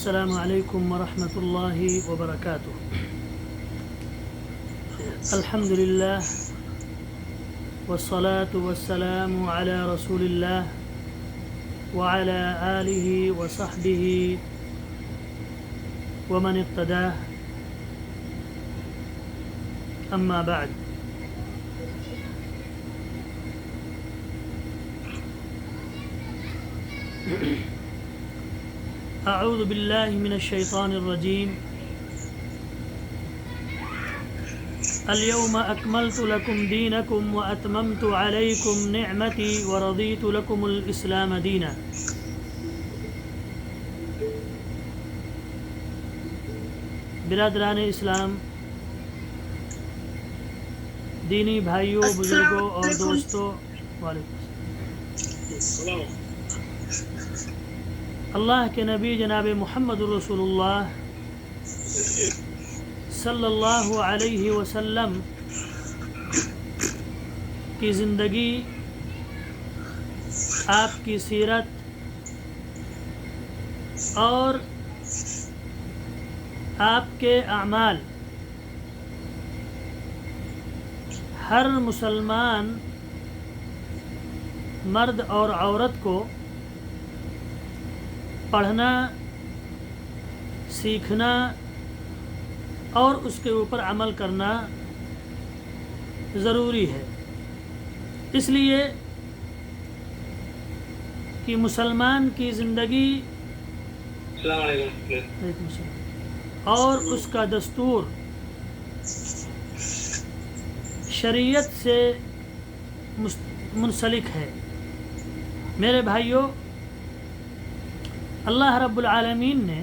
السلام علیکم ورحمۃ اللہ وبرکاتہ۔ الحمد للہ والصلاة والسلام علی رسول اللہ وعلى آلہ وصحبہ ومن اقتداه، اما بعد۔ اعوذ باللہ من الشیطان الرجیم۔ اليوم اکملت لکم دینکم واتممت علیکم نعمتی ورضیت لکم الاسلام دینا۔ برادران اسلام، دینی بھائیوں، بزرگوں اور دوستوں، وعلیکم السلام۔ اللہ کے نبی جناب محمد رسول اللہ صلی اللہ علیہ وسلم کی زندگی، آپ کی سیرت اور آپ کے اعمال ہر مسلمان مرد اور عورت کو پڑھنا، سیکھنا اور اس کے اوپر عمل کرنا ضروری ہے، اس لیے کہ مسلمان کی زندگی اور اس کا دستور شریعت سے منسلک ہے۔ میرے بھائیوں، اللہ رب العالمین نے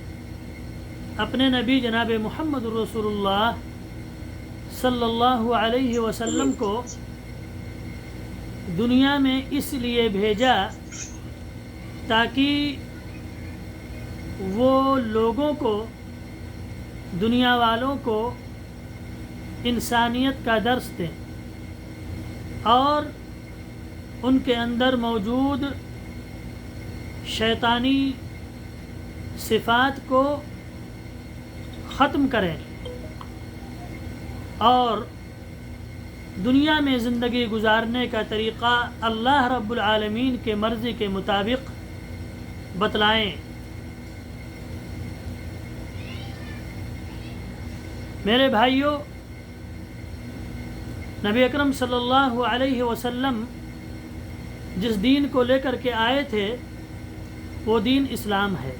اپنے نبی جناب محمد رسول اللہ صلی اللہ علیہ وسلم کو دنیا میں اس لیے بھیجا تاکہ وہ لوگوں کو، دنیا والوں کو انسانیت کا درس دیں اور ان کے اندر موجود شیطانی صفات کو ختم کریں اور دنیا میں زندگی گزارنے کا طریقہ اللہ رب العالمین کے مرضی کے مطابق بتلائیں۔ میرے بھائیوں، نبی اکرم صلی اللہ علیہ وسلم جس دین کو لے کر کے آئے تھے وہ دین اسلام ہے۔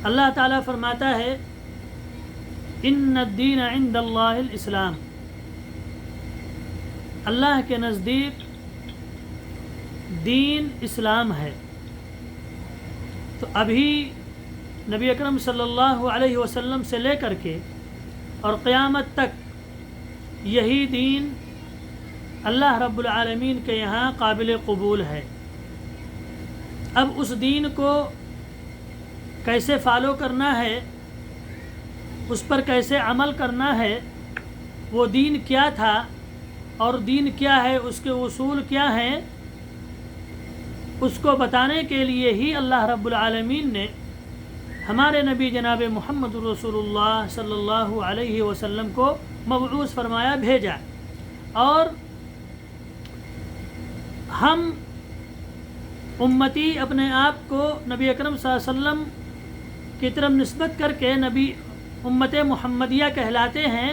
اللہ تعالیٰ فرماتا ہے ان الدین عند اللہ الاسلام، اللہ کے نزدیک دین اسلام ہے۔ تو ابھی نبی اکرم صلی اللہ علیہ وسلم سے لے کر کے اور قیامت تک یہی دین اللہ رب العالمین کے یہاں قابل قبول ہے۔ اب اس دین کو کیسے فالو کرنا ہے، اس پر کیسے عمل کرنا ہے، وہ دین کیا تھا اور دین کیا ہے، اس کے اصول کیا ہیں، اس کو بتانے کے لیے ہی اللہ رب العالمین نے ہمارے نبی جناب محمد رسول اللہ صلی اللہ علیہ وسلم کو مبعوث فرمایا، بھیجا۔ اور ہم امتی اپنے آپ کو نبی اکرم صلی اللہ علیہ وسلم کی طرف نسبت کر کے نبی امت محمدیہ کہلاتے ہیں،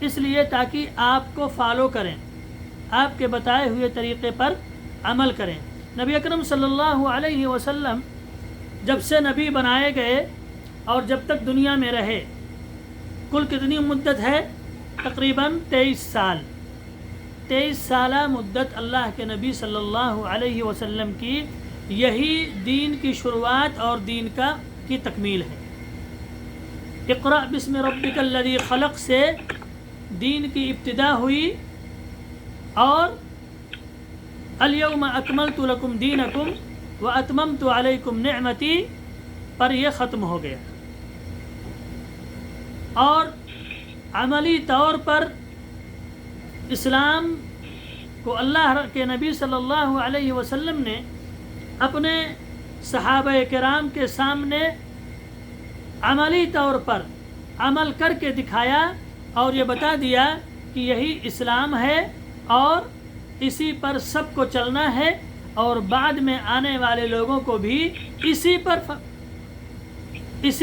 اس لیے تاکہ آپ کو فالو کریں، آپ کے بتائے ہوئے طریقے پر عمل کریں۔ نبی اکرم صلی اللہ علیہ وسلم جب سے نبی بنائے گئے اور جب تک دنیا میں رہے، کل کتنی مدت ہے؟ تقریباً 23 سال۔ 23 سالہ مدت اللہ کے نبی صلی اللہ علیہ وسلم کی یہی دین کی شروعات اور دین کی تکمیل ہے۔ اقرأ بسم ربک الذی خلق سے دین کی ابتدا ہوئی اور الیوم اکملت لکم دینکم واتممت علیکم نعمتی پر یہ ختم ہو گیا۔ اور عملی طور پر اسلام کو اللہ کے نبی صلی اللہ علیہ وسلم نے اپنے صحابہ کرام کے سامنے عملی طور پر عمل کر کے دکھایا اور یہ بتا دیا کہ یہی اسلام ہے اور اسی پر سب کو چلنا ہے اور بعد میں آنے والے لوگوں کو بھی اسی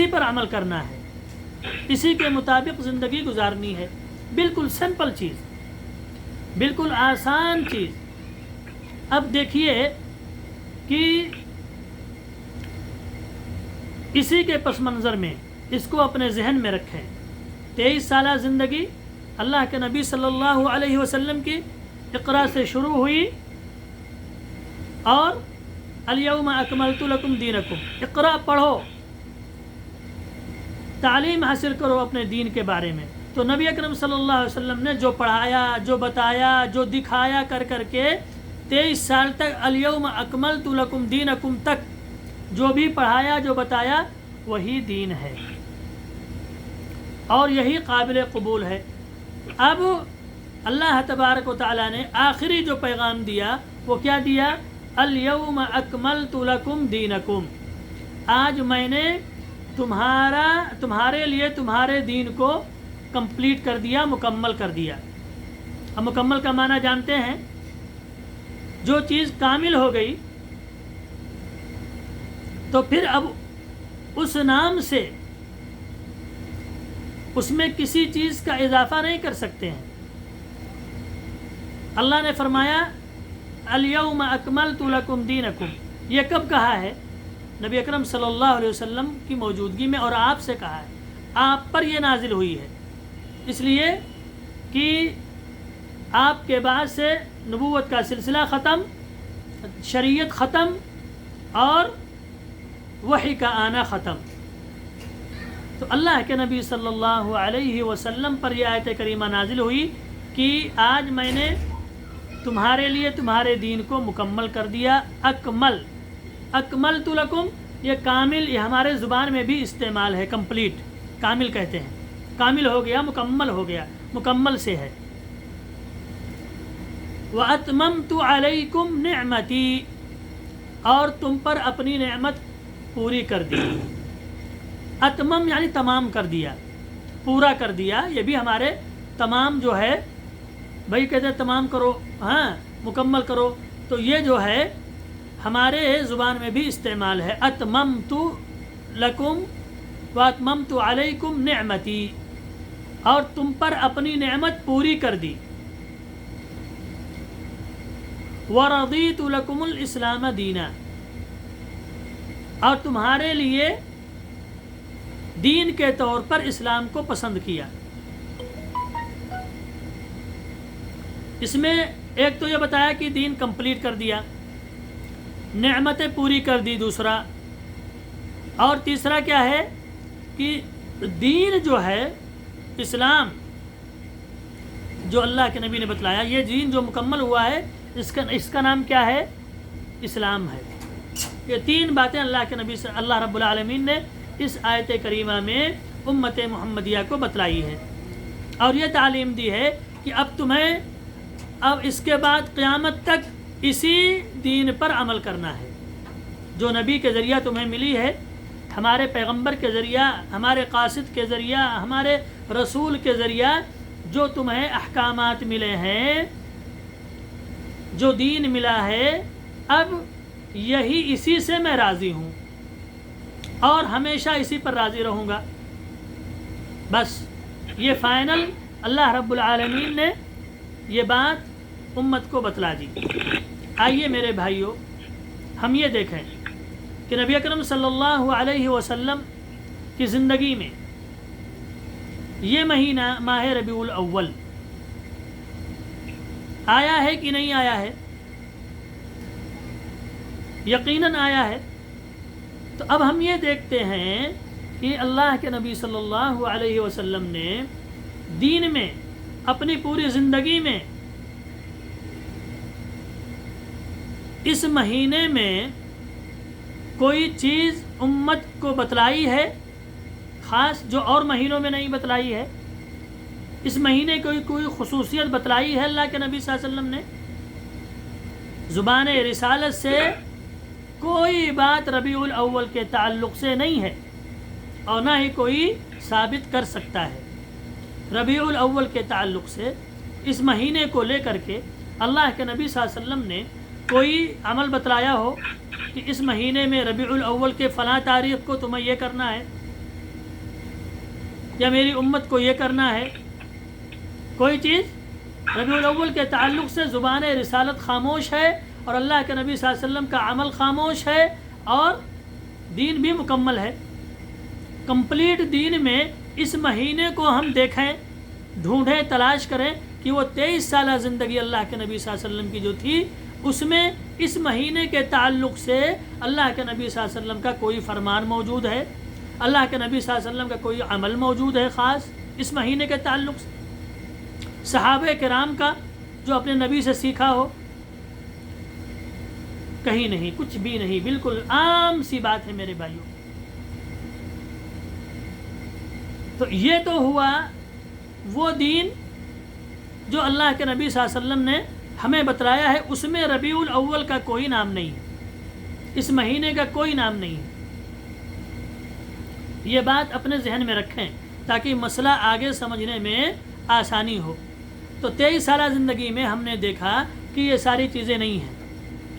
پر عمل کرنا ہے، اسی کے مطابق زندگی گزارنی ہے۔ بالکل سمپل چیز، بالکل آسان چیز۔ اب دیکھیے کہ اسی کے پس منظر میں اس کو اپنے ذہن میں رکھیں۔ 23 سالہ زندگی اللہ کے نبی صلی اللہ علیہ وسلم کی اقرا سے شروع ہوئی اور الیوم اکملت لکم دینکم، اقرا پڑھو، تعلیم حاصل کرو اپنے دین کے بارے میں۔ تو نبی اکرم صلی اللہ علیہ وسلم نے جو پڑھایا، جو بتایا، جو دکھایا کر کے 23 سال تک الیوم اکملت لکم دینکم تک جو بھی پڑھایا، جو بتایا، وہی دین ہے اور یہی قابل قبول ہے۔ اب اللہ تبارک و تعالیٰ نے آخری جو پیغام دیا وہ کیا دیا؟ الیوم اکملت لکم دینکم، آج میں نے تمہارے لیے تمہارے دین کو کمپلیٹ کر دیا، مکمل کر دیا۔ اب مکمل کا معنی جانتے ہیں، جو چیز کامل ہو گئی تو پھر اب اس نام سے اس میں کسی چیز کا اضافہ نہیں کر سکتے ہیں۔ اللہ نے فرمایا الیوم اکملت لکم دینکم، یہ کب کہا ہے؟ نبی اکرم صلی اللہ علیہ وسلم کی موجودگی میں، اور آپ سے کہا ہے، آپ پر یہ نازل ہوئی ہے، اس لیے کہ آپ کے بعد سے نبوت کا سلسلہ ختم، شریعت ختم اور وحی کا آنا ختم۔ تو اللہ کے نبی صلی اللہ علیہ وسلم پر یہ آیت کریمہ نازل ہوئی کہ آج میں نے تمہارے لیے تمہارے دین کو مکمل کر دیا۔ اکملت لکم، یہ کامل، یہ ہمارے زبان میں بھی استعمال ہے، کمپلیٹ، کامل کہتے ہیں، کامل ہو گیا، مکمل ہو گیا، مکمل سے ہے۔ وَأَتْمَمْتُ عَلَيْكُمْ نِعْمَتِي، اور تم پر اپنی نعمت پوری کر دی۔ اتمم یعنی تمام کر دیا، پورا کر دیا۔ یہ بھی ہمارے تمام جو ہے، بھائی کہتے ہیں تمام کرو، ہاں مکمل کرو، تو یہ جو ہے ہمارے زبان میں بھی استعمال ہے۔ اتممت لکم واتممت علیکم نعمتی، اور تم پر اپنی نعمت پوری کر دی۔ ورضیت لکم الاسلام دینا، اور تمہارے لیے دین کے طور پر اسلام کو پسند کیا۔ اس میں ایک تو یہ بتایا کہ دین کمپلیٹ کر دیا، نعمتیں پوری کر دی، دوسرا، اور تیسرا کیا ہے کہ دین جو ہے اسلام، جو اللہ کے نبی نے بتلایا، یہ دین جو مکمل ہوا ہے، اس کا نام کیا ہے؟ اسلام ہے۔ یہ تین باتیں اللہ کے نبی سے اللہ رب العالمین نے اس آیت کریمہ میں امت محمدیہ کو بتلائی ہے، اور یہ تعلیم دی ہے کہ اب تمہیں اس کے بعد قیامت تک اسی دین پر عمل کرنا ہے، جو نبی کے ذریعہ تمہیں ملی ہے، ہمارے پیغمبر کے ذریعہ، ہمارے قاصد کے ذریعہ، ہمارے رسول کے ذریعہ جو تمہیں احکامات ملے ہیں، جو دین ملا ہے، اب یہی اسی سے میں راضی ہوں اور ہمیشہ اسی پر راضی رہوں گا۔ بس یہ فائنل اللہ رب العالمین نے یہ بات امت کو بتلا دی۔ آئیے میرے بھائیوں، ہم یہ دیکھیں کہ نبی اکرم صلی اللہ علیہ وسلم کی زندگی میں یہ مہینہ ماہ ربیع الاول آیا ہے کہ نہیں آیا ہے؟ یقیناً آیا ہے۔ تو اب ہم یہ دیکھتے ہیں کہ اللہ کے نبی صلی اللہ علیہ وسلم نے دین میں اپنی پوری زندگی میں اس مہینے میں کوئی چیز امت کو بتلائی ہے خاص، جو اور مہینوں میں نہیں بتلائی ہے؟ اس مہینے کوئی خصوصیت بتلائی ہے اللہ کے نبی صلی اللہ علیہ وسلم نے؟ زبان رسالت سے کوئی بات ربیع الاول کے تعلق سے نہیں ہے اور نہ ہی کوئی ثابت کر سکتا ہے۔ ربیع الاول کے تعلق سے اس مہینے کو لے کر کے اللہ کے نبی صلی اللہ علیہ وسلم نے کوئی عمل بتلایا ہو کہ اس مہینے میں ربیع الاول کے فلاں تاریخ کو تمہیں یہ کرنا ہے یا میری امت کو یہ کرنا ہے، کوئی چیز ربیع الاول کے تعلق سے زبان رسالت خاموش ہے اور اللہ کے نبی صلی اللہ علیہ وسلم کا عمل خاموش ہے اور دین بھی مکمل ہے۔ کمپلیٹ دین میں اس مہینے کو ہم دیکھیں، ڈھونڈیں، تلاش کریں کہ وہ 23 سالہ زندگی اللہ کے نبی صلی اللہ علیہ وسلم کی جو تھی اس میں اس مہینے کے تعلق سے اللہ کے نبی صلی اللہ علیہ وسلم کا کوئی فرمان موجود ہے، اللہ کے نبی صلی اللہ علیہ وسلم کا کوئی عمل موجود ہے خاص اس مہینے کے تعلق سے، صحابہ کرام کا جو اپنے نبی سے سیکھا ہو، کہیں نہیں، کچھ بھی نہیں، بالکل عام سی بات ہے میرے بھائیوں۔ تو یہ تو ہوا وہ دین جو اللہ کے نبی صلی اللہ علیہ وسلم نے ہمیں بتلایا ہے، اس میں ربیع الاول کا کوئی نام نہیں ہے، اس مہینے کا کوئی نام نہیں ہے۔ یہ بات اپنے ذہن میں رکھیں تاکہ مسئلہ آگے سمجھنے میں آسانی ہو۔ تو 23 سالہ زندگی میں ہم نے دیکھا کہ یہ ساری چیزیں نہیں ہیں۔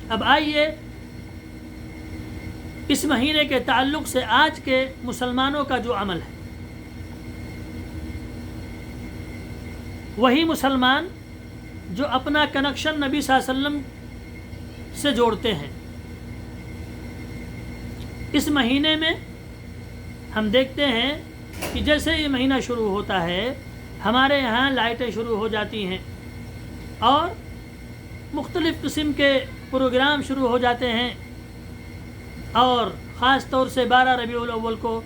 اب آئیے اس مہینے کے تعلق سے آج کے مسلمانوں کا جو عمل ہے، وہی مسلمان جو اپنا کنیکشن نبی صلی اللہ علیہ وسلم سے جوڑتے ہیں، اس مہینے میں ہم دیکھتے ہیں کہ جیسے یہ مہینہ شروع ہوتا ہے ہمارے یہاں لائٹیں شروع ہو جاتی ہیں اور مختلف قسم کے پروگرام شروع ہو جاتے ہیں، اور خاص طور سے 12 ربیع الاول کو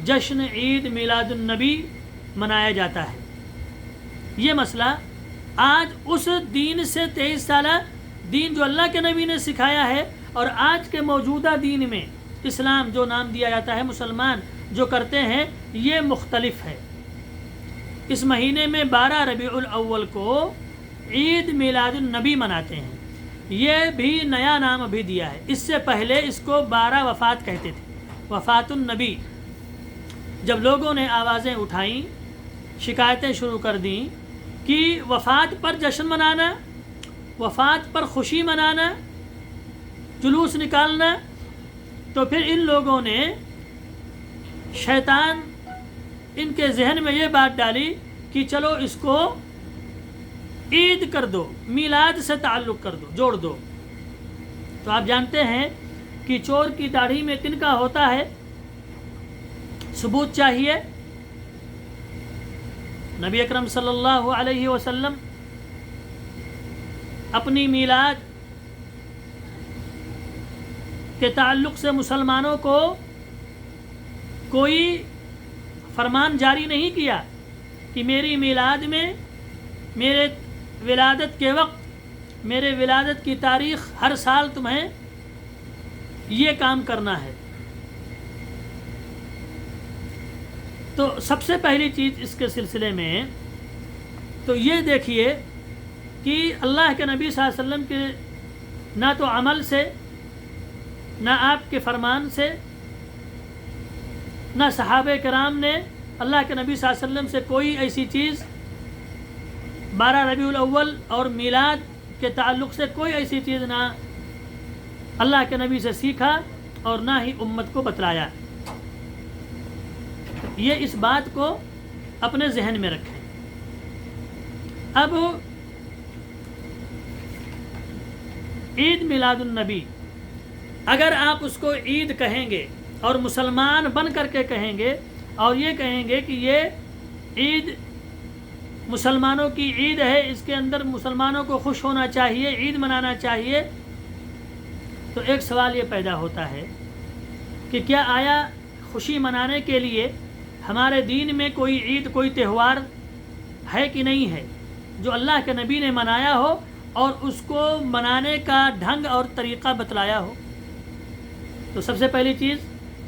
جشن عید میلاد النبی منایا جاتا ہے۔ یہ مسئلہ آج اس دین سے 23 سالہ دین جو اللہ کے نبی نے سکھایا ہے اور آج کے موجودہ دین میں اسلام جو نام دیا جاتا ہے، مسلمان جو کرتے ہیں، یہ مختلف ہے۔ اس مہینے میں 12 ربیع الاول کو عید میلاد النبی مناتے ہیں، یہ بھی نیا نام ابھی دیا ہے، اس سے پہلے اس کو 12 وفات کہتے تھے، وفات النبی۔ جب لوگوں نے آوازیں اٹھائیں، شکایتیں شروع کر دیں کہ وفات پر جشن منانا، وفات پر خوشی منانا، جلوس نکالنا، تو پھر ان لوگوں نے، شیطان ان کے ذہن میں یہ بات ڈالی کہ چلو اس کو عید کر دو، میلاد سے تعلق کر دو، جوڑ دو۔ تو آپ جانتے ہیں کہ چور کی داڑھی میں تنکا ہوتا ہے، ثبوت چاہیے۔ نبی اکرم صلی اللہ علیہ وسلم اپنی میلاد کے تعلق سے مسلمانوں کو کوئی فرمان جاری نہیں کیا کہ میری میلاد میں، میرے ولادت کے وقت، میرے ولادت کی تاریخ ہر سال تمہیں یہ کام کرنا ہے۔ تو سب سے پہلی چیز اس کے سلسلے میں تو یہ دیکھیے کہ اللہ کے نبی صلی اللہ علیہ وسلم کے نہ تو عمل سے، نہ آپ کے فرمان سے، نہ صحابہ کرام نے اللہ کے نبی صلی اللہ علیہ وسلم سے کوئی ایسی چیز 12 ربیع الاول اور میلاد کے تعلق سے کوئی ایسی چیز نہ اللہ کے نبی سے سیکھا اور نہ ہی امت کو بتلایا۔ یہ اس بات کو اپنے ذہن میں رکھیں۔ اب عید میلاد النبی، اگر آپ اس کو عید کہیں گے اور مسلمان بن کر کے کہیں گے اور یہ کہیں گے کہ یہ عید مسلمانوں کی عید ہے، اس کے اندر مسلمانوں کو خوش ہونا چاہیے، عید منانا چاہیے، تو ایک سوال یہ پیدا ہوتا ہے کہ کیا آیا خوشی منانے کے لیے ہمارے دین میں کوئی عید، کوئی تہوار ہے کہ نہیں ہے جو اللہ کے نبی نے منایا ہو اور اس کو منانے کا ڈھنگ اور طریقہ بتلایا ہو؟ تو سب سے پہلی چیز،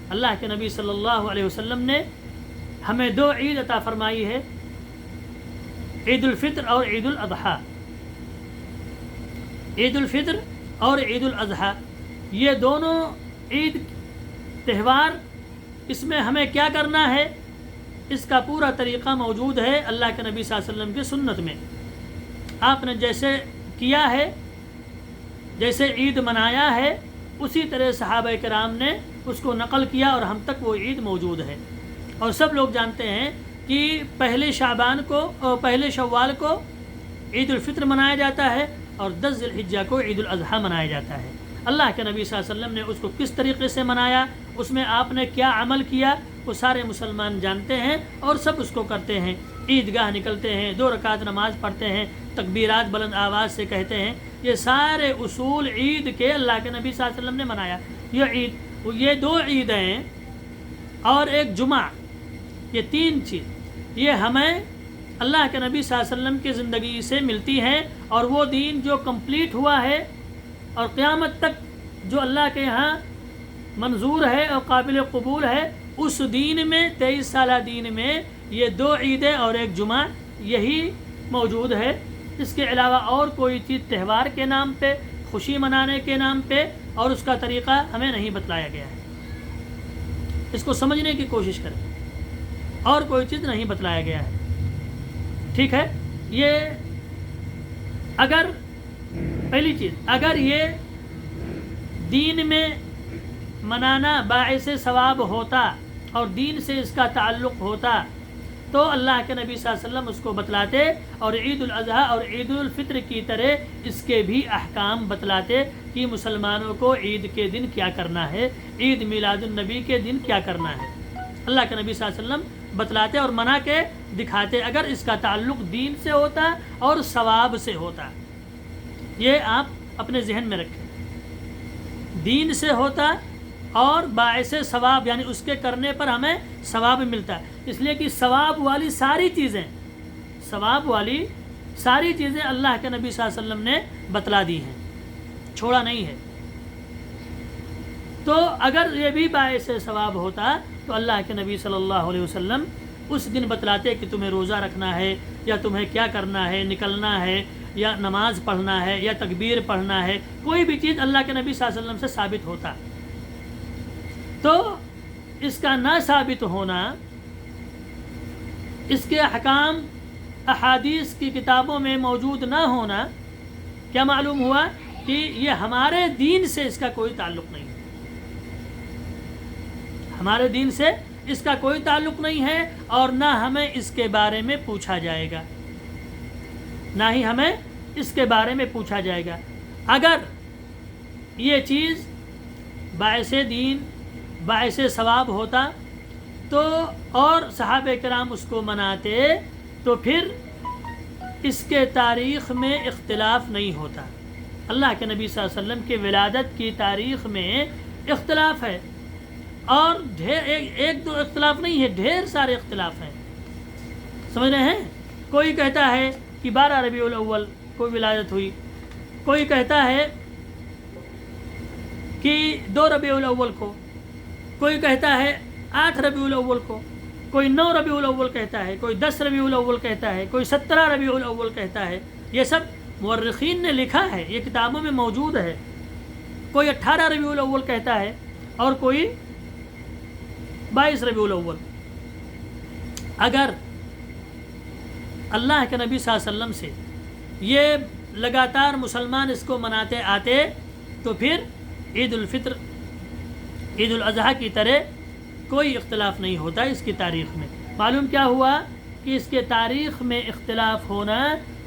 اللہ کے نبی صلی اللہ علیہ وسلم نے ہمیں 2 عید عطا فرمائی ہے، عید الفطر اور عید الاضحیٰ۔ عید الفطر اور عید الاضحیٰ یہ دونوں عید تہوار، اس میں ہمیں کیا کرنا ہے، اس کا پورا طریقہ موجود ہے اللہ کے نبی صلی اللہ علیہ وسلم کی سنت میں۔ آپ نے جیسے کیا ہے، جیسے عید منایا ہے، اسی طرح صحابہ کرام نے اس کو نقل کیا اور ہم تک وہ عید موجود ہے۔ اور سب لوگ جانتے ہیں کہ پہلے شعبان کو اور پہلے شوال کو عید الفطر منایا جاتا ہے اور 10 ذی الحجہ کو عید الاضحیٰ منایا جاتا ہے۔ اللہ کے نبی صلی اللہ علیہ وسلم نے اس کو کس طریقے سے منایا، اس میں آپ نے کیا عمل کیا، وہ سارے مسلمان جانتے ہیں اور سب اس کو کرتے ہیں۔ عیدگاہ نکلتے ہیں، 2 رکعت نماز پڑھتے ہیں، تکبیرات بلند آواز سے کہتے ہیں۔ یہ سارے اصول عید کے اللہ کے نبی صلی اللہ علیہ وسلم نے منایا۔ یہ 2 عیدیں اور ایک جمعہ، یہ 3 چیز یہ ہمیں اللہ کے نبی صلی اللہ علیہ وسلم کی زندگی سے ملتی ہیں، اور وہ دین جو کمپلیٹ ہوا ہے اور قیامت تک جو اللہ کے یہاں منظور ہے اور قابل قبول ہے، اس دین میں 23 سالہ دین میں یہ 2 عیدیں اور ایک جمعہ یہی موجود ہے۔ اس کے علاوہ اور کوئی چیز تہوار کے نام پہ، خوشی منانے کے نام پہ اور اس کا طریقہ ہمیں نہیں بتلایا گیا ہے۔ اس کو سمجھنے کی کوشش کریں، اور کوئی چیز نہیں بتلایا گیا ہے، ٹھیک ہے۔ یہ اگر پہلی چیز، اگر یہ دین میں منانا باعث ثواب ہوتا اور دین سے اس کا تعلق ہوتا تو اللہ کے نبی صلی اللہ علیہ وسلم اس کو بتلاتے، اور عید الاضحیٰ اور عید الفطر کی طرح اس کے بھی احکام بتلاتے کہ مسلمانوں کو عید کے دن کیا کرنا ہے، عید میلاد النبی کے دن کیا کرنا ہے۔ اللہ کے نبی صلی اللہ علیہ وسلم بتلاتے اور منا کے دکھاتے اگر اس کا تعلق دین سے ہوتا اور ثواب سے ہوتا۔ یہ آپ اپنے ذہن میں رکھیں، دین سے ہوتا اور باعث ثواب، یعنی اس کے کرنے پر ہمیں ثواب ملتا ہے۔ اس لیے کہ ثواب والی ساری چیزیں اللہ کے نبی صلی اللہ علیہ وسلم نے بتلا دی ہیں، چھوڑا نہیں ہے۔ تو اگر یہ بھی باعث ثواب ہوتا تو اللہ کے نبی صلی اللہ علیہ وسلم اس دن بتلاتے کہ تمہیں روزہ رکھنا ہے، یا تمہیں کیا کرنا ہے، نکلنا ہے، یا نماز پڑھنا ہے، یا تکبیر پڑھنا ہے، کوئی بھی چیز اللہ کے نبی صلی اللہ علیہ وسلم سے ثابت ہوتا۔ تو اس کا نہ ثابت ہونا، اس کے احکام احادیث کی کتابوں میں موجود نہ ہونا، کیا معلوم ہوا کہ یہ ہمارے دین سے اس کا کوئی تعلق نہیں ہے، ہمارے دین سے اس کا کوئی تعلق نہیں ہے، اور نہ ہمیں اس کے بارے میں پوچھا جائے گا، نہ ہی ہمیں اس کے بارے میں پوچھا جائے گا۔ اگر یہ چیز باعث دین، باعث ثواب ہوتا تو اور صحابہ کرام اس کو مناتے تو پھر اس کے تاریخ میں اختلاف نہیں ہوتا۔ اللہ کے نبی صلی اللہ علیہ وسلم کی ولادت کی تاریخ میں اختلاف ہے، اور ایک دو اختلاف نہیں ہے، ڈھیر سارے اختلاف ہیں، سمجھ رہے ہیں۔ کوئی کہتا ہے کہ 12 ربیع الاول کو ولادت ہوئی، کوئی کہتا ہے کہ 2 ربیع الاول کو، کوئی کہتا ہے 8 ربیع الاول کو، کوئی 9 ربیع الاول کہتا ہے، کوئی 10 ربیع الاول کہتا ہے، کوئی 17 ربیع الاول کہتا ہے۔ یہ سب مورخین نے لکھا ہے، یہ کتابوں میں موجود ہے۔ کوئی 18 ربیع الاول کہتا ہے اور کوئی 22 ربیع الاول۔ اگر اللہ کے نبی صلی اللہ علیہ وسلم سے یہ لگاتار مسلمان اس کو مناتے آتے تو پھر عید الفطر، عید الاضحیٰ کی طرح کوئی اختلاف نہیں ہوتا اس کی تاریخ میں۔ معلوم کیا ہوا کہ اس کے تاریخ میں اختلاف ہونا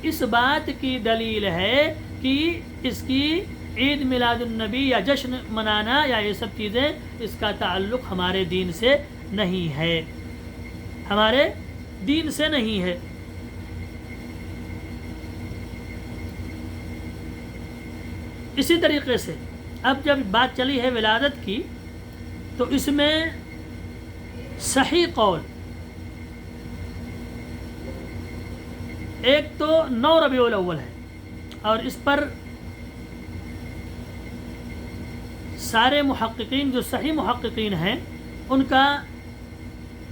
اس بات کی دلیل ہے کہ اس کی عید میلاد النبی یا جشن منانا یا یہ سب چیزیں، اس کا تعلق ہمارے دین سے نہیں ہے، ہمارے دین سے نہیں ہے۔ اسی طریقے سے اب جب بات چلی ہے ولادت کی تو اس میں صحیح قول ایک تو 9 ربیع الاول ہے، اور اس پر سارے محققین جو صحیح محققین ہیں ان کا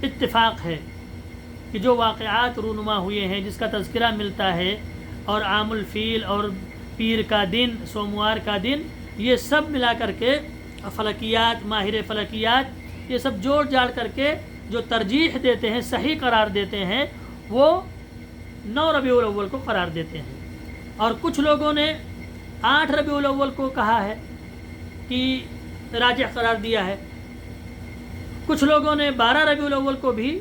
اتفاق ہے کہ جو واقعات رونما ہوئے ہیں، جس کا تذکرہ ملتا ہے، اور عام الفیل اور پیر کا دن، سوموار کا دن، یہ سب ملا کر کے فلکیات، ماہر فلکیات، یہ سب جوڑ جاڑ کر کے جو ترجیح دیتے ہیں، صحیح قرار دیتے ہیں، وہ 9 ربیع الاول کو قرار دیتے ہیں، اور کچھ لوگوں نے 8 ربیع الاول کو کہا ہے کہ راجح قرار دیا ہے، کچھ لوگوں نے 12 ربیع الاول کو بھی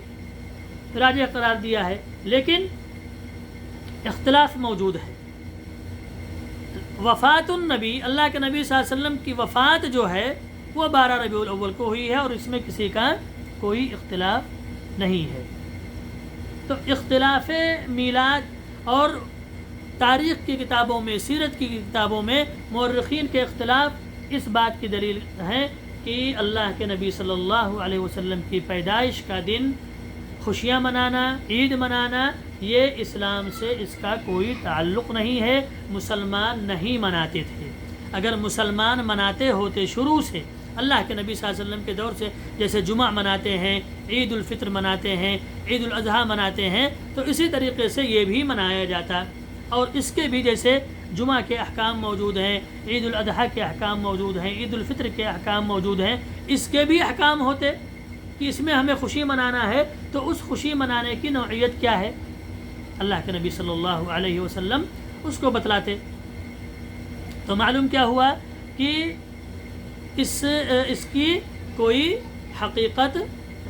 راجح قرار دیا ہے، لیکن اختلاف موجود ہے۔ وفات النبی، اللہ کے نبی صلی اللہ علیہ وسلم کی وفات جو ہے وہ 12 ربیع الاول کو ہوئی ہے، اور اس میں کسی کا کوئی اختلاف نہیں ہے۔ تو اختلاف میلاد اور تاریخ کی کتابوں میں، سیرت کی کتابوں میں مورخین کے اختلاف اس بات کی دلیل ہے کہ اللہ کے نبی صلی اللہ علیہ وسلم کی پیدائش کا دن خوشیاں منانا، عید منانا، یہ اسلام سے اس کا کوئی تعلق نہیں ہے، مسلمان نہیں مناتے تھے۔ اگر مسلمان مناتے ہوتے شروع سے، اللہ کے نبی صلی اللہ علیہ وسلم کے دور سے، جیسے جمعہ مناتے ہیں، عید الفطر مناتے ہیں، عید الاضحیٰ مناتے ہیں، تو اسی طریقے سے یہ بھی منایا جاتا، اور اس کے بھی جیسے جمعہ کے احکام موجود ہیں، عید الاضحیٰ کے احکام موجود ہیں، عید الفطر کے احکام موجود ہیں، اس کے بھی احکام ہوتے کہ اس میں ہمیں خوشی منانا ہے، تو اس خوشی منانے کی نوعیت کیا ہے، اللہ کے نبی صلی اللہ علیہ وسلم اس کو بتلاتے۔ تو معلوم کیا ہوا کہ اس کی کوئی حقیقت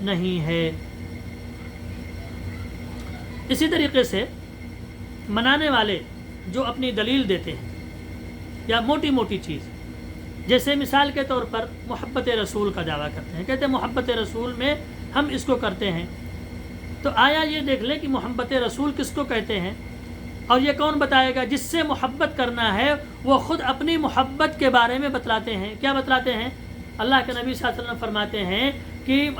نہیں ہے۔ اسی طریقے سے منانے والے جو اپنی دلیل دیتے ہیں یا موٹی موٹی چیز، جیسے مثال کے طور پر محبت رسول کا دعویٰ کرتے ہیں، کہتے ہیں محبت رسول میں ہم اس کو کرتے ہیں، تو آیا یہ دیکھ لیں کہ محبت رسول کس کو کہتے ہیں، اور یہ کون بتائے گا؟ جس سے محبت کرنا ہے وہ خود اپنی محبت کے بارے میں بتلاتے ہیں۔ کیا بتلاتے ہیں؟ اللہ کے نبی صلی اللہ علیہ وسلم فرماتے ہیں کہ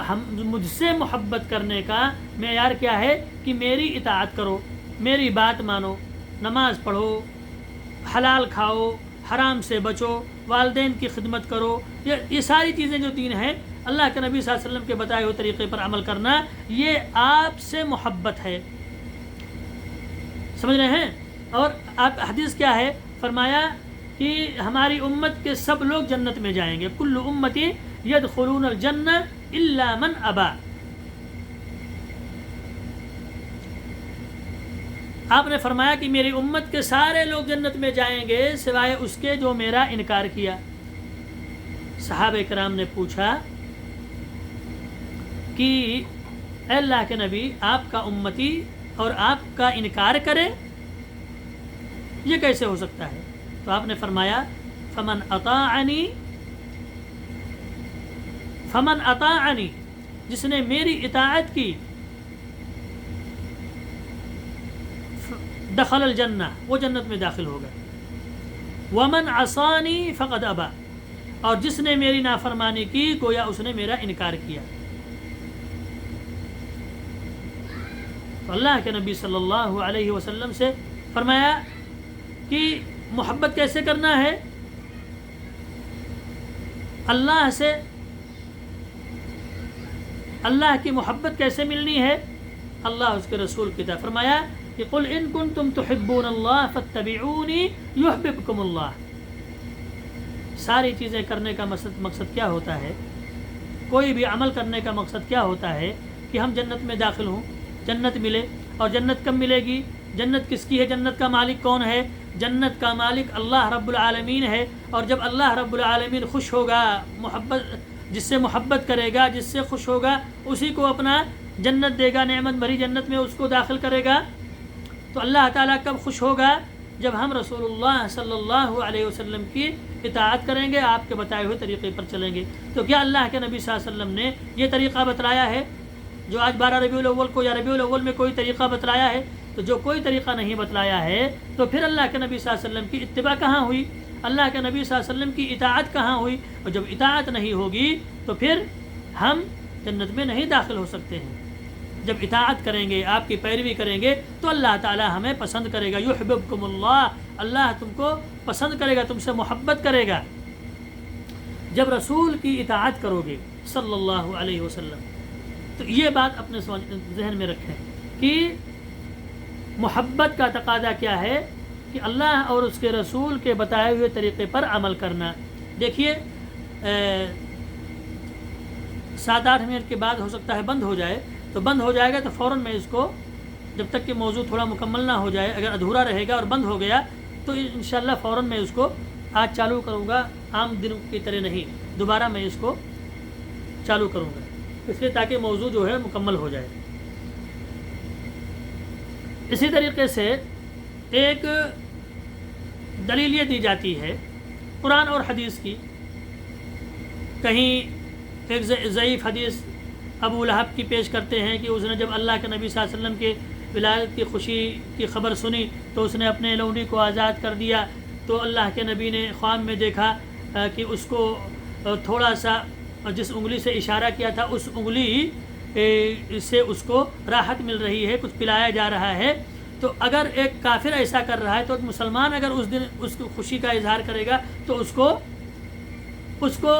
مجھ سے محبت کرنے کا معیار کیا ہے کہ میری اطاعت کرو، میری بات مانو، نماز پڑھو، حلال کھاؤ، حرام سے بچو، والدین کی خدمت کرو، یہ ساری چیزیں جو دین ہیں، اللہ کے نبی صلی اللہ علیہ وسلم کے بتائے ہوئے طریقے پر عمل کرنا، یہ آپ سے محبت ہے۔ سمجھ رہے ہیں؟ اور آپ حدیث کیا ہے؟ فرمایا کہ ہماری امت کے سب لوگ جنت میں جائیں گے، کل امتی یدخلون الجنہ الا من ابا۔ آپ نے فرمایا کہ میری امت کے سارے لوگ جنت میں جائیں گے سوائے اس کے جو میرا انکار کیا۔ صحابہ کرام نے پوچھا کہ اے اللہ کے نبی، آپ کا امتی اور آپ کا انکار کرے، یہ کیسے ہو سکتا ہے؟ تو آپ نے فرمایا فمن اطاعنی، جس نے میری اطاعت کی، دخل الجنہ، وہ جنت میں داخل ہوگا، ومن عصانی فقد ابا، اور جس نے میری نافرمانی کی گویا اس نے میرا انکار کیا۔ تو اللہ کے نبی صلی اللہ علیہ وسلم سے فرمایا کہ محبت کیسے کرنا ہے؟ اللہ سے، اللہ کی محبت کیسے ملنی ہے؟ اللہ اس کے رسول کی طرف فرمایا کہ قل ان کنتم تحبون اللہ فاتبعونی یحببکم اللہ۔ ساری چیزیں کرنے کا مقصد کیا ہوتا ہے؟ کوئی بھی عمل کرنے کا مقصد کیا ہوتا ہے؟ کہ ہم جنت میں داخل ہوں، جنت ملے، اور جنت کب ملے گی؟ جنت کس کی ہے؟ جنت کا مالک کون ہے؟ جنت کا مالک اللہ رب العالمین ہے، اور جب اللہ رب العالمین خوش ہوگا، جس سے محبت کرے گا، جس سے خوش ہوگا، اسی کو اپنا جنت دے گا، نعمت بھری جنت میں اس کو داخل کرے گا۔ تو اللہ تعالیٰ کب خوش ہوگا؟ جب ہم رسول اللہ صلی اللہ علیہ وسلم کی اطاعت کریں گے، آپ کے بتائے ہوئے طریقے پر چلیں گے۔ تو کیا اللہ کے نبی صلی اللہ علیہ وسلم نے یہ طریقہ بتلایا ہے جو آج 12 ربیع الاول کو یا ربیع الاول میں کوئی طریقہ بتلایا ہے؟ تو جو کوئی طریقہ نہیں بتلایا ہے تو پھر اللہ کے نبی صلی اللہ علیہ وسلم کی اتباع کہاں ہوئی؟ اللہ کے نبی صلی اللہ علیہ وسلم کی اطاعت کہاں ہوئی؟ اور جب اطاعت نہیں ہوگی تو پھر ہم جنت میں نہیں داخل ہو سکتے ہیں۔ جب اطاعت کریں گے، آپ کی پیروی کریں گے تو اللہ تعالیٰ ہمیں پسند کرے گا۔ یحببکم اللہ، اللہ تم کو پسند کرے گا، تم سے محبت کرے گا جب رسول کی اطاعت کرو گے صلی اللہ علیہ وسلم۔ تو یہ بات اپنے ذہن میں رکھیں کہ محبت کا تقاضا کیا ہے کہ اللہ اور اس کے رسول کے بتائے ہوئے طریقے پر عمل کرنا۔ دیکھیے 7-8 منٹ کے بعد ہو سکتا ہے بند ہو جائے، تو بند ہو جائے گا تو فوراً میں اس کو، جب تک کہ موضوع تھوڑا مکمل نہ ہو جائے، اگر ادھورا رہے گا اور بند ہو گیا تو انشاءاللہ فوراً میں اس کو آج چالو کروں گا، عام دنوں کی طرح نہیں، دوبارہ میں اس کو چالو کروں گا، اس لیے تاکہ موضوع جو ہے مکمل ہو جائے۔ اسی طریقے سے ایک دلیل یہ دی جاتی ہے قرآن اور حدیث کی، کہیں ایک ضعیف حدیث ابو لہب کی پیش کرتے ہیں کہ اس نے جب اللہ کے نبی صلی اللہ علیہ وسلم کے ولادت کی خوشی کی خبر سنی تو اس نے اپنے لونڈی کو آزاد کر دیا، تو اللہ کے نبی نے خواب میں دیکھا کہ اس کو تھوڑا سا جس انگلی سے اشارہ کیا تھا اس انگلی سے اس کو راحت مل رہی ہے، کچھ پلایا جا رہا ہے۔ تو اگر ایک کافر ایسا کر رہا ہے تو ایک مسلمان اگر اس دن اس کی خوشی کا اظہار کرے گا تو اس کو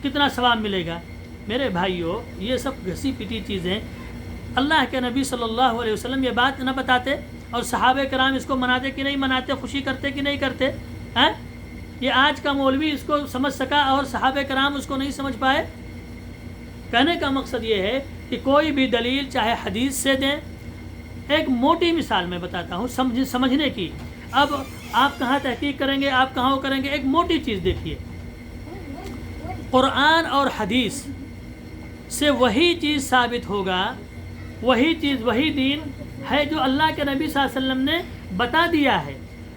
کتنا ثواب ملے گا؟ میرے بھائیوں، یہ سب گھسی پٹی چیزیں اللہ کے نبی صلی اللہ علیہ وسلم یہ بات نہ بتاتے اور صحابہ کرام اس کو مناتے کہ نہیں مناتے، خوشی کرتے کہ نہیں کرتے ہیں؟ یہ آج کا مولوی اس کو سمجھ سکا اور صحابہ کرام اس کو نہیں سمجھ پائے۔ کہنے کا مقصد یہ ہے کہ کوئی بھی دلیل چاہے حدیث سے دیں، ایک موٹی مثال میں بتاتا ہوں سمجھنے کی۔ اب آپ کہاں تحقیق کریں گے، آپ کہاں وہ کریں گے، ایک موٹی چیز دیکھیے، قرآن اور حدیث سے وہی چیز ثابت ہوگا، وہی چیز وہی دین ہے جو اللہ کے نبی صلی اللہ علیہ وسلم نے بتا دیا ہے۔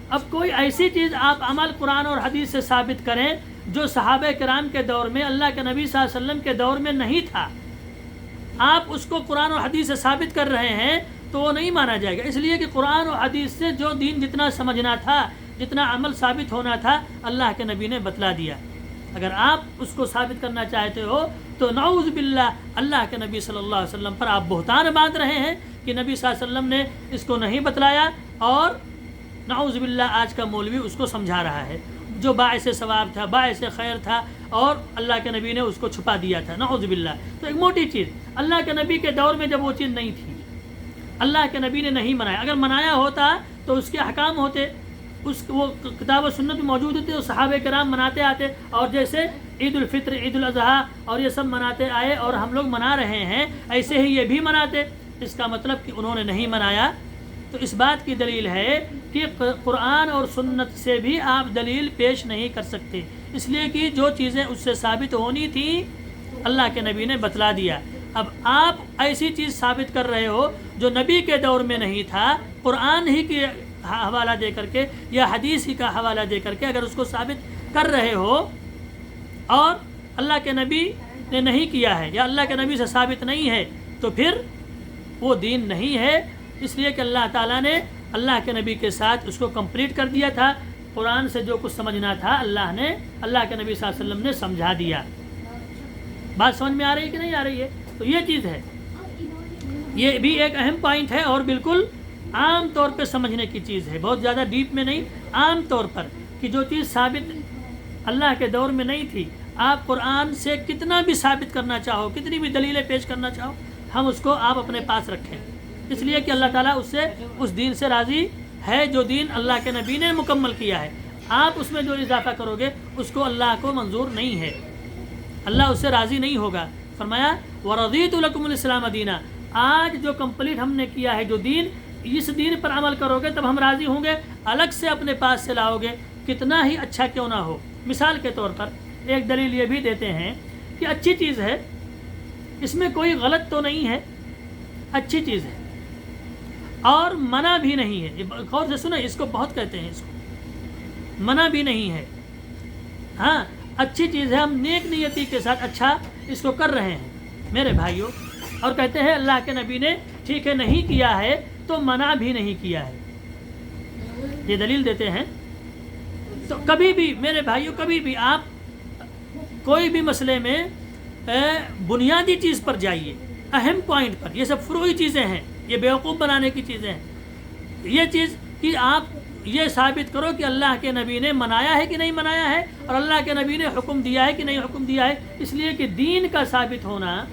اب کوئی ایسی چیز آپ عمل قرآن اور حدیث سے ثابت کریں جو صحابہ کرام کے دور میں، اللہ کے نبی صلی اللہ علیہ وسلم کے دور میں نہیں تھا، آپ اس کو قرآن اور حدیث سے ثابت کر رہے ہیں تو وہ نہیں مانا جائے گا، اس لیے کہ قرآن اور حدیث سے جو دین جتنا سمجھنا تھا، جتنا عمل ثابت ہونا تھا، اللہ کے نبی نے بتلا دیا۔ اگر آپ اس کو ثابت کرنا چاہتے ہو تو نعوذ باللہ اللہ کے نبی صلی اللہ علیہ وسلم پر آپ بہتان باندھ رہے ہیں کہ نبی صلی اللہ علیہ وسلم نے اس کو نہیں بتلایا، اور نعوذ باللہ آج کا مولوی اس کو سمجھا رہا ہے جو باعث ثواب تھا، باعث خیر تھا، اور اللہ کے نبی نے اس کو چھپا دیا تھا، نعوذ باللہ۔ تو ایک موٹی چیز، اللہ کے نبی کے دور میں جب وہ چیز نہیں تھی، اللہ کے نبی نے نہیں منایا، اگر منایا ہوتا تو اس کے احکام ہوتے، وہ کتاب و سنت میں موجود ہوتے، وہ صحابہ کرام مناتے آتے، اور جیسے عید الفطر، عید الاضحیٰ اور یہ سب مناتے آئے اور ہم لوگ منا رہے ہیں، ایسے ہی یہ بھی مناتے۔ اس کا مطلب کہ انہوں نے نہیں منایا، تو اس بات کی دلیل ہے کہ قرآن اور سنت سے بھی آپ دلیل پیش نہیں کر سکتے، اس لیے کہ جو چیزیں اس سے ثابت ہونی تھیں اللہ کے نبی نے بتلا دیا۔ اب آپ ایسی چیز ثابت کر رہے ہو جو نبی کے دور میں نہیں تھا، قرآن ہی کے حوالہ دے کر کے یا حدیث ہی کا حوالہ دے کر کے اگر اس کو ثابت کر رہے ہو اور اللہ کے نبی نے نہیں کیا ہے یا اللہ کے نبی سے ثابت نہیں ہے، تو پھر وہ دین نہیں ہے، اس لیے کہ اللہ تعالیٰ نے اللہ کے نبی کے ساتھ اس کو کمپلیٹ کر دیا تھا۔ قرآن سے جو کچھ سمجھنا تھا اللہ کے نبی صلی اللہ علیہ وسلم نے سمجھا دیا۔ بات سمجھ میں آ رہی ہے کہ نہیں آ رہی ہے؟ تو یہ چیز ہے، یہ بھی ایک اہم پوائنٹ ہے اور بالکل عام طور پہ سمجھنے کی چیز ہے، بہت زیادہ ڈیپ میں نہیں، عام طور پر کہ جو چیز ثابت اللہ کے دور میں نہیں تھی، آپ قرآن سے کتنا بھی ثابت کرنا چاہو، کتنی بھی دلیلیں پیش کرنا چاہو، ہم اس کو آپ اپنے پاس رکھیں، اس لیے کہ اللہ تعالیٰ اس دین سے راضی ہے جو دین اللہ کے نبی نے مکمل کیا ہے۔ آپ اس میں جو اضافہ کرو گے اس کو اللہ کو منظور نہیں ہے، اللہ اس سے راضی نہیں ہوگا۔ فرمایا وَرَضِيتُ لَكُمُ الْإِسْلَامَ دِينًا، آج جو کمپلیٹ ہم نے کیا ہے جو دین، اس دین پر عمل کرو گے تب ہم راضی ہوں گے، الگ سے اپنے پاس سے لاؤ گے کتنا ہی اچھا کیوں نہ ہو۔ مثال کے طور پر ایک دلیل یہ بھی دیتے ہیں کہ اچھی چیز ہے، اس میں کوئی غلط تو نہیں ہے، اچھی چیز ہے اور منع بھی نہیں ہے، غور سے سنیں، اس کو بہت کہتے ہیں، اس کو منع بھی نہیں ہے، ہاں اچھی چیز ہے، ہم نیک نیتی کے ساتھ اچھا اس کو کر رہے ہیں میرے بھائیوں، اور کہتے ہیں اللہ کے نبی نے ٹھیک ہے نہیں کیا ہے تو منع بھی نہیں کیا ہے، یہ دلیل دیتے ہیں۔ تو کبھی بھی میرے بھائیوں، کبھی بھی آپ کوئی بھی مسئلے میں بنیادی چیز پر جائیے، اہم پوائنٹ پر، یہ سب فروعی چیزیں ہیں، یہ بیوقوف بنانے کی چیزیں ہیں، یہ چیز کہ آپ یہ ثابت کرو کہ اللہ کے نبی نے منایا ہے کہ نہیں منایا ہے، اور اللہ کے نبی نے حکم دیا ہے کہ نہیں حکم دیا ہے، اس لیے کہ دین کا ثابت ہونا،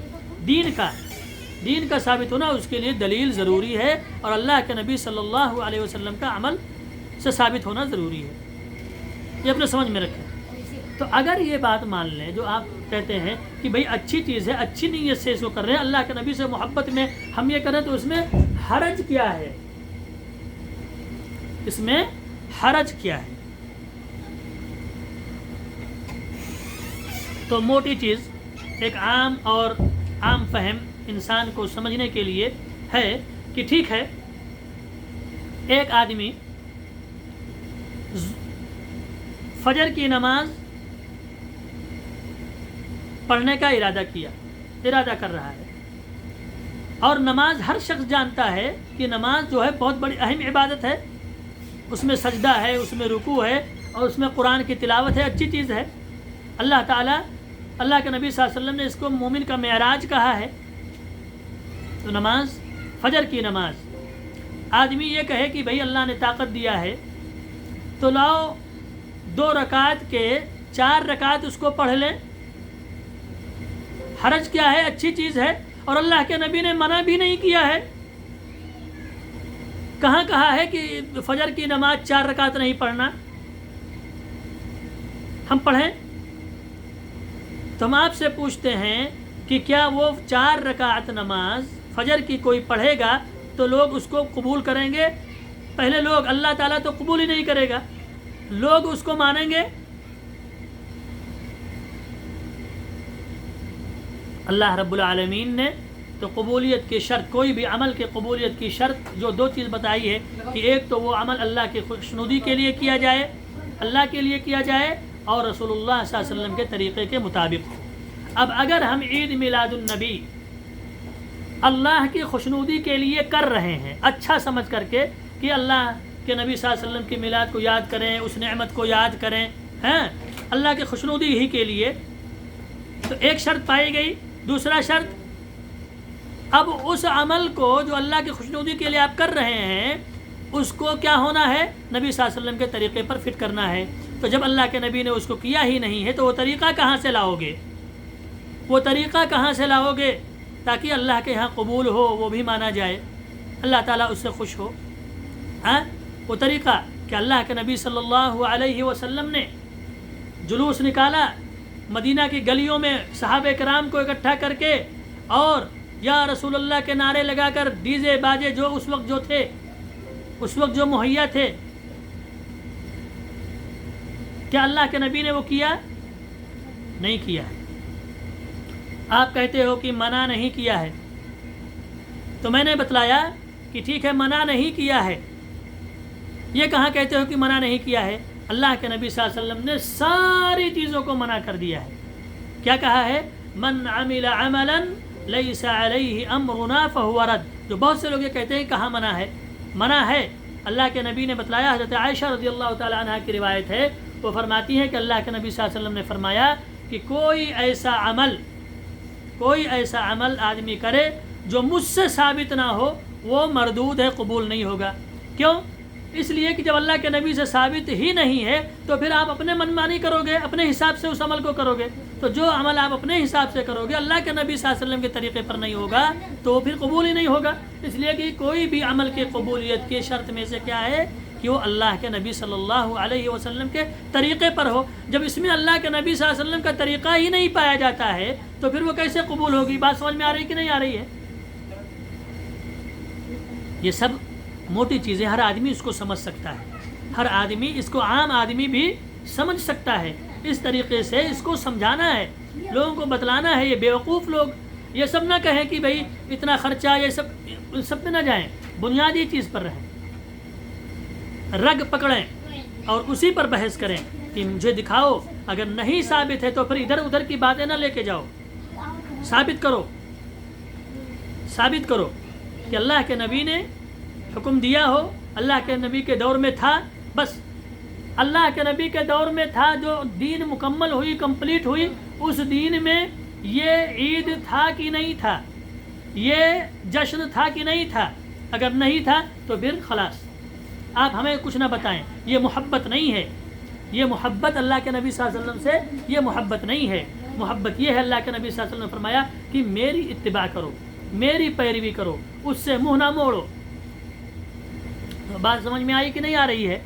دین کا ثابت ہونا، اس کے لیے دلیل ضروری ہے، اور اللہ کے نبی صلی اللہ علیہ وسلم کا عمل سے ثابت ہونا ضروری ہے، یہ اپنے سمجھ میں رکھیں۔ تو اگر یہ بات مان لیں جو آپ کہتے ہیں کہ بھئی اچھی چیز ہے، اچھی نیت سے اس کو کر رہے ہیں، اللہ کے نبی سے محبت میں ہم یہ کریں، تو اس میں حرج کیا ہے؟ اس میں حرج کیا ہے؟ تو موٹی چیز ایک عام اور عام فہم انسان کو سمجھنے کے لیے ہے کہ ٹھیک ہے، ایک آدمی فجر کی نماز پڑھنے کا ارادہ کر رہا ہے، اور نماز ہر شخص جانتا ہے کہ نماز جو ہے بہت بڑی اہم عبادت ہے، اس میں سجدہ ہے، اس میں رکوع ہے، اور اس میں قرآن کی تلاوت ہے، اچھی چیز ہے۔ اللہ تعالیٰ، اللہ کے نبی صلی اللہ علیہ وسلم نے اس کو مومن کا معراج کہا ہے۔ تو نماز، فجر کی نماز، آدمی یہ کہے کہ بھئی اللہ نے طاقت دیا ہے تو لاؤ 2 رکعت کے 4 رکعت اس کو پڑھ لیں، حرج کیا ہے؟ اچھی چیز ہے، اور اللہ کے نبی نے منع بھی نہیں کیا ہے۔ کہاں کہا ہے کہ فجر کی نماز 4 رکعت نہیں پڑھنا؟ ہم پڑھیں؟ تو ہم آپ سے پوچھتے ہیں کہ کیا وہ 4 رکعت نماز فجر کی کوئی پڑھے گا تو لوگ اس کو قبول کریں گے؟ پہلے لوگ، اللہ تعالیٰ تو قبول ہی نہیں کرے گا، لوگ اس کو مانیں گے؟ اللہ رب العالمین نے تو قبولیت کی شرط، کوئی بھی عمل کے قبولیت کی شرط جو 2 چیز بتائی ہے کہ ایک تو وہ عمل اللہ کی خوشنودی کے لیے کیا جائے، اللہ کے لیے کیا جائے، اور رسول اللہ صلی اللہ علیہ وسلم کے طریقے کے مطابق ہو۔ اب اگر ہم عید میلاد النبی اللہ کی خوشنودی کے لیے کر رہے ہیں، اچھا سمجھ کر کے کہ اللہ کے نبی صلی اللہ علیہ وسلم کی میلاد کو یاد کریں، اس نعمت کو یاد کریں، ہیں اللہ کی خوشنودی ہی کے لیے، تو ایک شرط پائی گئی۔ دوسرا شرط، اب اس عمل کو جو اللہ کی خوشنودی کے لیے آپ کر رہے ہیں، اس کو کیا ہونا ہے؟ نبی صلی اللہ علیہ وسلم کے طریقے پر فٹ کرنا ہے۔ تو جب اللہ کے نبی نے اس کو کیا ہی نہیں ہے تو وہ طریقہ کہاں سے لاؤ گے؟ وہ طریقہ کہاں سے لاؤ گے تاکہ اللہ کے ہاں قبول ہو، وہ بھی مانا جائے، اللہ تعالیٰ اس سے خوش ہو؟ وہ طریقہ کہ اللہ کے نبی صلی اللہ علیہ وسلم نے جلوس نکالا مدینہ کی گلیوں میں صحابہ کرام کو اکٹھا کر کے، اور یا رسول اللہ کے نعرے لگا کر، ڈیزے باجے جو اس وقت جو مہیا تھے، کیا اللہ کے نبی نے وہ کیا؟ نہیں کیا۔ آپ کہتے ہو کہ منع نہیں کیا ہے، تو میں نے بتلایا کہ ٹھیک ہے منع نہیں کیا ہے، یہ کہاں کہتے ہو کہ منع نہیں کیا ہے؟ اللہ کے نبی صلی اللہ علیہ وسلم نے ساری چیزوں کو منع کر دیا ہے۔ کیا کہا ہے؟ من عمل عملا لیس علیہ امرنا فہو رد۔ جو بہت سے لوگ یہ کہتے ہیں کہاں منع ہے؟ منع ہے۔ اللہ کے نبی نے بتلایا، حضرت عائشہ رضی اللہ تعالی عنہ کی روایت ہے، وہ فرماتی ہیں کہ اللہ کے نبی صلی اللہ علیہ وسلم نے فرمایا کہ کوئی ایسا عمل آدمی کرے جو مجھ سے ثابت نہ ہو، وہ مردود ہے، قبول نہیں ہوگا۔ کیوں؟ اس لیے کہ جب اللہ کے نبی سے ثابت ہی نہیں ہے تو پھر آپ اپنے منمانی کرو گے، اپنے حساب سے اس عمل کو کرو گے، تو جو عمل آپ اپنے حساب سے کرو گے، اللہ کے نبی صلی اللہ علیہ وسلم کے طریقے پر نہیں ہوگا تو وہ پھر قبول ہی نہیں ہوگا۔ اس لیے کہ کوئی بھی عمل کی قبولیت کی شرط میں سے کیا ہے کہ وہ اللہ کے نبی صلی اللہ علیہ وسلم کے طریقے پر ہو۔ جب اس میں اللہ کے نبی صلی اللہ علیہ وسلم کا طریقہ ہی نہیں پایا جاتا ہے تو پھر وہ کیسے قبول ہوگی؟ بات سمجھ میں آ رہی کہ نہیں آ رہی ہے؟ یہ سب موٹی چیزیں ہر آدمی اس کو سمجھ سکتا ہے، ہر آدمی اس کو، عام آدمی بھی سمجھ سکتا ہے۔ اس طریقے سے اس کو سمجھانا ہے، لوگوں کو بتلانا ہے۔ یہ بیوقوف لوگ یہ سب نہ کہیں کہ بھئی اتنا خرچہ، یہ سب پہ نہ جائیں، بنیادی چیز پر رہیں، رگ پکڑیں اور اسی پر بحث کریں کہ مجھے دکھاؤ، اگر نہیں ثابت ہے تو پھر ادھر ادھر کی باتیں نہ لے کے جاؤ، ثابت کرو کہ اللہ کے نبی نے حکم دیا ہو، اللہ کے نبی کے دور میں تھا، بس اللہ کے نبی کے دور میں تھا، جو دین مکمل ہوئی، کمپلیٹ ہوئی، اس دین میں یہ عید تھا کہ نہیں تھا، یہ جشن تھا کہ نہیں تھا؟ اگر نہیں تھا تو پھر خلاص، آپ ہمیں کچھ نہ بتائیں، یہ محبت نہیں ہے، یہ محبت اللہ کے نبی صلی اللہ علیہ وسلم سے یہ محبت نہیں ہے۔ محبت یہ ہے، اللہ کے نبی صلی اللہ علیہ وسلم نے فرمایا کہ میری اتباع کرو، میری پیروی کرو، اس سے منہ نہ موڑو۔ بات سمجھ میں آئی کہ نہیں آ رہی ہے؟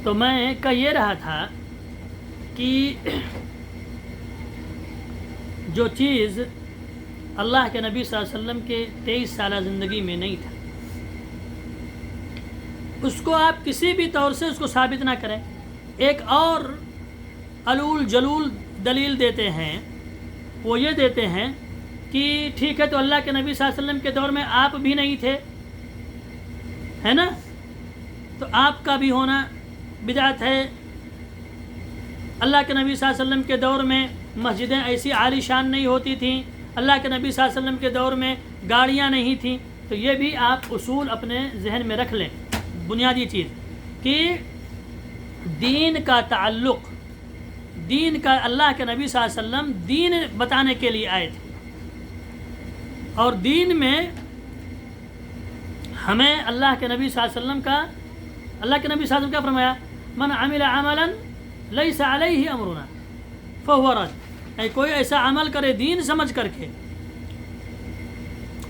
تو میں کہہ یہ رہا تھا کہ جو چیز اللہ کے نبی صلی اللہ علیہ وسلم کے 23 سالہ زندگی میں نہیں تھا، اس کو آپ کسی بھی طور سے اس کو ثابت نہ کریں۔ ایک اور علول جلول دلیل دیتے ہیں، وہ یہ دیتے ہیں کہ ٹھیک ہے تو اللہ کے نبی صلی اللہ علیہ وسلم کے دور میں آپ بھی نہیں تھے، ہے نا، تو آپ کا بھی ہونا بدعت ہے۔ اللہ کے نبی صلی اللہ علیہ وسلم کے دور میں مسجدیں ایسی عالی شان نہیں ہوتی تھیں، اللہ کے نبی صلی اللہ علیہ وسلم کے دور میں گاڑیاں نہیں تھیں۔ تو یہ بھی آپ اصول اپنے ذہن میں رکھ لیں، بنیادی چیز کہ دین کا تعلق، دین کا، اللہ کے نبی صلی اللہ علیہ وسلم دین بتانے کے لیے آئے تھے، اور دین میں ہمیں اللہ کے نبی صلی اللہ علیہ وسلم کا، اللہ کے نبی صلی اللہ علیہ وسلم کیا فرمایا؟ من عمل عملا لیس علیہ امرنا فہو رد۔ کوئی ایسا عمل کرے دین سمجھ کر کے،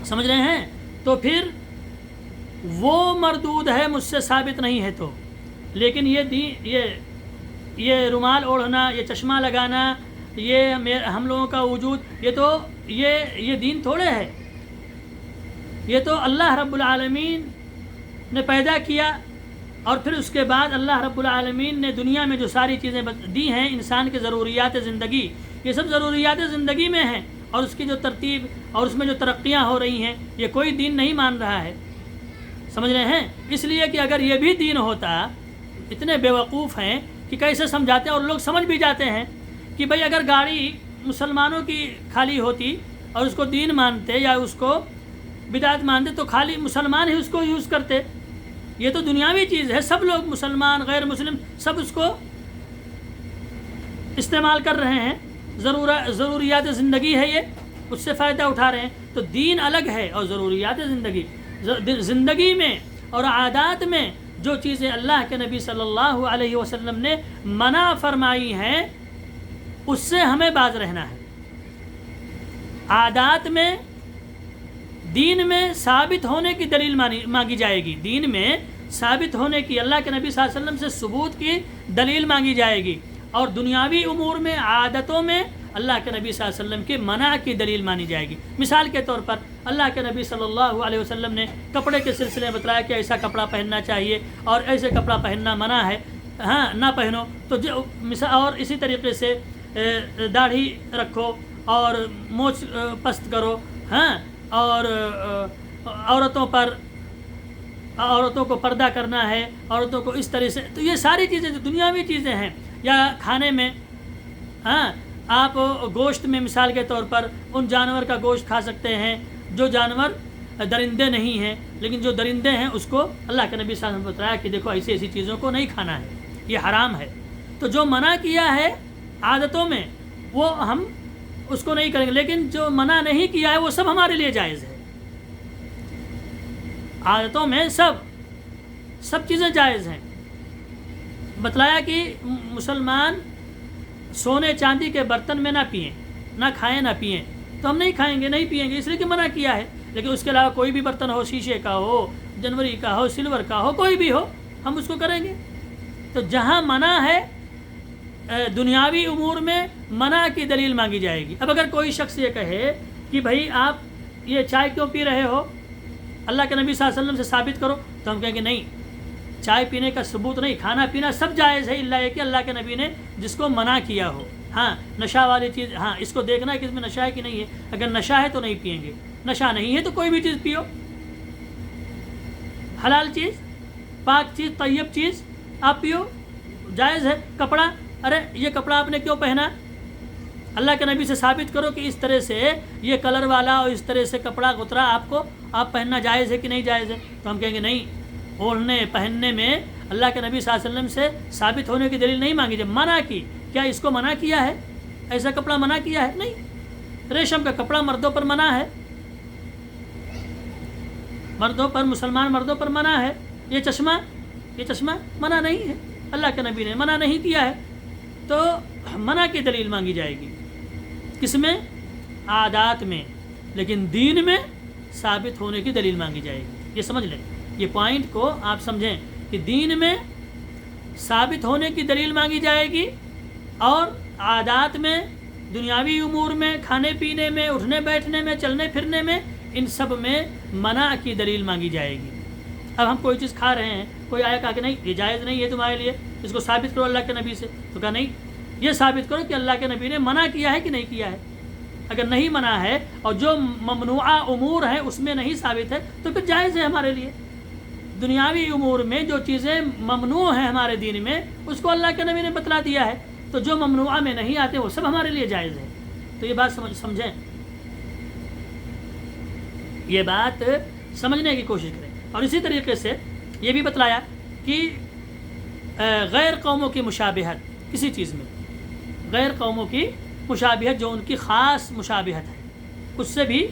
سمجھ رہے ہیں، تو پھر وہ مردود ہے، مجھ سے ثابت نہیں ہے۔ تو لیکن یہ دین، یہ رومال اوڑھنا، یہ چشمہ لگانا، یہ ہم لوگوں کا وجود، یہ دین تھوڑے ہے۔ یہ تو اللہ رب العالمین نے پیدا کیا، اور پھر اس کے بعد اللہ رب العالمین نے دنیا میں جو ساری چیزیں دی ہیں، انسان کے ضروریات زندگی، یہ سب ضروریات زندگی میں ہیں، اور اس کی جو ترتیب اور اس میں جو ترقیاں ہو رہی ہیں، یہ کوئی دین نہیں مان رہا ہے، سمجھ رہے ہیں۔ اس لیے کہ اگر یہ بھی دین ہوتا، اتنے بیوقوف ہیں کہ کیسے سمجھاتے ہیں، اور لوگ سمجھ بھی جاتے ہیں کہ بھئی اگر گاڑی مسلمانوں کی خالی ہوتی اور اس کو دین مانتے یا اس کو بدعت مانتے تو خالی مسلمان ہی اس کو یوز کرتے۔ یہ تو دنیاوی چیز ہے، سب لوگ مسلمان غیر مسلم سب اس کو استعمال کر رہے ہیں، ضروریات زندگی ہے، یہ اس سے فائدہ اٹھا رہے ہیں۔ تو دین الگ ہے اور ضروریات زندگی میں اور عادات میں جو چیزیں اللہ کے نبی صلی اللہ علیہ وسلم نے منع فرمائی ہیں، اس سے ہمیں باز رہنا ہے۔ عادات میں دین میں ثابت ہونے کی دلیل مانگی جائے گی، دین میں ثابت ہونے کی، اللہ کے نبی صلی اللہ علیہ وسلم سے ثبوت کی دلیل مانگی جائے گی، اور دنیاوی امور میں، عادتوں میں اللہ کے نبی صلی اللہ علیہ وسلم کے منع کی دلیل مانی جائے گی۔ مثال کے طور پر اللہ کے نبی صلی اللہ علیہ وسلم نے کپڑے کے سلسلے میں بتلایا کہ ایسا کپڑا پہننا چاہیے اور ایسے کپڑا پہننا منع ہے، ہاں نہ پہنو۔ تو اور اسی طریقے سے داڑھی رکھو اور مونچھ پست کرو، ہاں، اور عورتوں کو پردہ کرنا ہے، عورتوں کو اس طرح سے۔ تو یہ ساری چیزیں جو دنیاوی چیزیں ہیں، یا کھانے میں، ہاں، آپ گوشت میں مثال کے طور پر ان جانور کا گوشت کھا سکتے ہیں جو جانور درندے نہیں ہیں، لیکن جو درندے ہیں اس کو اللہ کے نبی صلی اللہ علیہ وسلم نے بتایا کہ دیکھو ایسی ایسی چیزوں کو نہیں کھانا ہے، یہ حرام ہے۔ تو جو منع کیا ہے عادتوں میں وہ ہم اس کو نہیں کریں گے، لیکن جو منع نہیں کیا ہے وہ سب ہمارے لیے جائز ہے۔ عادتوں میں سب چیزیں جائز ہیں۔ بتلایا کہ مسلمان سونے چاندی کے برتن میں نہ پئیں، نہ کھائیں نہ پئیں، تو ہم نہیں کھائیں گے، نہیں پئیں گے، اس لیے کہ منع کیا ہے۔ لیکن اس کے علاوہ کوئی بھی برتن ہو، شیشے کا ہو، جنوری کا ہو، سلور کا ہو، کوئی بھی ہو، ہم اس کو کریں گے۔ تو جہاں منع ہے دنیاوی امور میں، منع کی دلیل مانگی جائے گی۔ اب اگر کوئی شخص یہ کہے کہ بھائی آپ یہ چائے کیوں پی رہے ہو، اللہ کے نبی صلی اللہ علیہ وسلم سے ثابت کرو، تو ہم کہیں گے نہیں، چائے پینے کا ثبوت نہیں، کھانا پینا سب جائز ہے، الا یہ کہ اللہ کے نبی نے جس کو منع کیا ہو۔ ہاں، نشہ والی چیز، ہاں اس کو دیکھنا ہے کہ اس میں نشہ ہے کہ نہیں ہے، اگر نشہ ہے تو نہیں پئیں گے، نشہ نہیں ہے تو کوئی بھی چیز پیو، حلال چیز، پاک چیز، طیب چیز آپ پیو، جائز ہے۔ کپڑا، ارے یہ کپڑا آپ نے کیوں پہنا، اللہ کے نبی سے ثابت کرو کہ اس طرح سے یہ کلر والا اور اس طرح سے کپڑا غترا آپ پہننا جائز ہے کہ نہیں جائز ہے؟ تو ہم کہیں گے نہیں، اوڑھنے پہننے میں اللہ کے نبی صلی اللہ علیہ وسلم سے ثابت ہونے کی دلیل نہیں مانگی، جب منع کی، کیا اس کو منع کیا ہے؟ ایسا کپڑا منع کیا ہے؟ نہیں۔ ریشم کا کپڑا مردوں پر منع ہے، مردوں پر، مسلمان مردوں پر منع ہے۔ یہ چشمہ منع نہیں ہے، اللہ کے نبی نے منع نہیں کیا ہے، تو منع کی دلیل مانگی جائے گی۔ کس میں؟ عادات میں، لیکن دین میں ثابت ہونے کی دلیل مانگی جائے گی۔ یہ سمجھ لیں، یہ پوائنٹ کو آپ سمجھیں کہ دین میں ثابت ہونے کی دلیل مانگی جائے گی، اور عادات میں، دنیاوی امور میں، کھانے پینے میں، اٹھنے بیٹھنے میں، چلنے پھرنے میں، ان سب میں منع کی دلیل مانگی جائے گی۔ اب ہم کوئی چیز کھا رہے ہیں، کوئی آیا کہا کہ نہیں یہ جائز نہیں ہے تمہارے لیے، اس کو ثابت کرو اللہ کے نبی سے، تو کہا نہیں، یہ ثابت کرو کہ اللہ کے نبی نے منع کیا ہے کہ نہیں کیا ہے۔ اگر نہیں منع ہے اور جو ممنوعہ امور ہیں اس میں نہیں ثابت ہے تو پھر جائز ہے ہمارے لیے۔ دنیاوی امور میں جو چیزیں ممنوع ہیں ہمارے دین میں، اس کو اللہ کے نبی نے بتلا دیا ہے، تو جو ممنوعہ میں نہیں آتے وہ سب ہمارے لیے جائز ہے۔ تو یہ بات سمجھیں، یہ بات سمجھنے کی کوشش کریں۔ اور اسی طریقے سے یہ بھی بتلایا کہ غیر قوموں کی مشابہت کسی چیز میں، غیر قوموں کی مشابہت جو ان کی خاص مشابہت ہے، اس سے بھی